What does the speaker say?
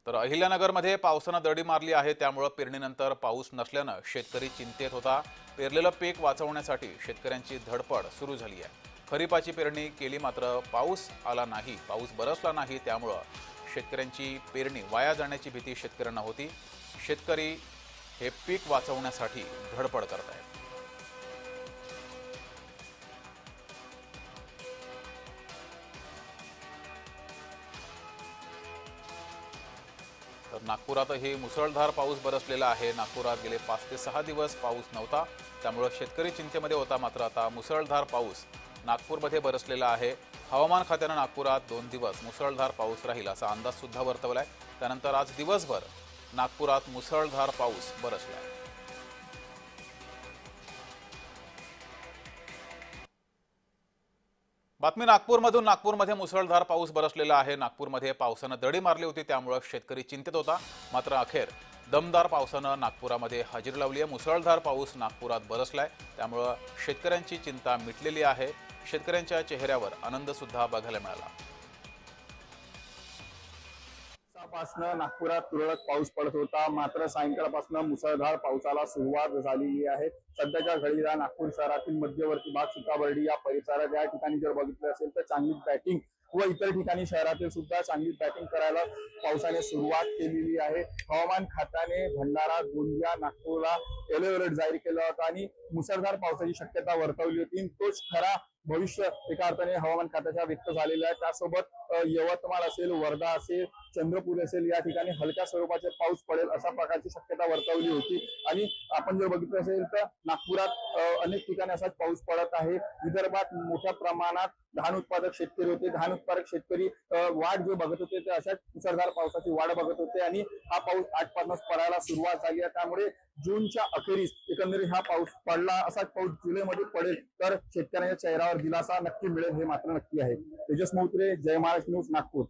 तर अहिल्यानगरमध्ये पावसानं दडी मारली आहे, त्यामुळे पेरणीनंतर पाऊस नसल्यानं शेतकरी चिंतेत होता। पेरलेलं पीक वाचवण्यासाठी शेतकऱ्यांची धडपड सुरू झाली आहे। खरीपाची पेरणी केली, मात्र पाऊस आला नाही, पाऊस बरसला नाही, त्यामुळे शेतकऱ्यांची पेरणी वाया जाण्याची भीती शेतकऱ्यांना होती। शेतकरी हे पीक वाचवण्यासाठी धडपड करत आहेत। तर नागपुरातही मुसळधार पाऊस बरसलेला आहे। नागपुरात गेले 5 ते 6 दिवस पाऊस नव्हता, त्यामुळे शेतकरी चिंतेमध्ये होता। मात्र आता मुसळधार पाऊस नागपूरमध्ये बरसलेला आहे। हवामान खात्याने नागपुरात 2 दिवस मुसळधार पाऊस राहील असा अंदाज सुद्धा वर्तवलाय। त्यानंतर आज दिवसभर नागपुरात मुसळधार पाऊस बरसलाय। बातमी नागपूरमधून। नागपूरमध्ये मुसळधार पाऊस बरसलेला आहे। नागपूरमध्ये पावसानं दडी मारली होती, त्यामुळे शेतकरी चिंतेत होता। मात्र अखेर दमदार पावसानं नागपुरामध्ये हजेरी लावली आहे। मुसळधार पाऊस नागपुरात बरसलाय, त्यामुळे शेतकऱ्यांची चिंता मिटलेली आहे। शेतकऱ्यांच्या चेहऱ्यावर आनंद सुद्धा बघायला मिळाला। पासनं नागपुरात तुरळक पाऊस पडत होता, मात्र सायंकाळपासून मुसळधार पावसाला सुरुवात झालेली आहे। सध्याच्या घडीला नागपूर शहरातील मध्यवर्ती भाग, सीताबर्डी या परिसरात या ठिकाणी जर बघितलं असेल तर चांगली बॅटिंग व इतर ठिकाणी शहरातील सुद्धा चांगली बॅटिंग करायला पावसाने सुरुवात केलेली आहे। हवामान खात्याने भंडारा, गोंदिया, नागपूरला येलो अलर्ट जाहीर केला होता आणि मुसळधार पावसाची शक्यता वर्तवली होती। तोच खरा भविष्य एका अर्थाने हवामान खात्याच्या व्यक्त झालेला आहे। त्यासोबत यवतमाळ असेल, वर्धा असेल, चंद्रपूर असेल या ठिकाणी हलक्या स्वरूपाचे पाऊस पडेल अशा प्रकारची शक्यता वर्तवली होती। आणि आपण जर बघितलं असेल तर नागपुरात अनेक ठिकाणी असाच पाऊस पडत आहे। विदर्भात मोठ्या प्रमाणात धान उत्पादक शेतकरी होते, धान उत्पादक शेतकरी वाट जे बघत होते ते अशाच मुसळधार पावसाची वाट बघत होते आणि हा पाऊस आजपासूनच पडायला सुरुवात झाली आहे। त्यामुळे जूनच्या अखेरीस एकंदरीत हा पाऊस पडला, असाच पाऊस जुलैमध्ये पडेल तर शेतकऱ्यांच्या चेहऱ्यावर दिलासा नक्की मिळेल, हे मात्र नक्की आहे। तेजस मौत्रे, जय महाराष्ट्र न्यूज, नागपूर।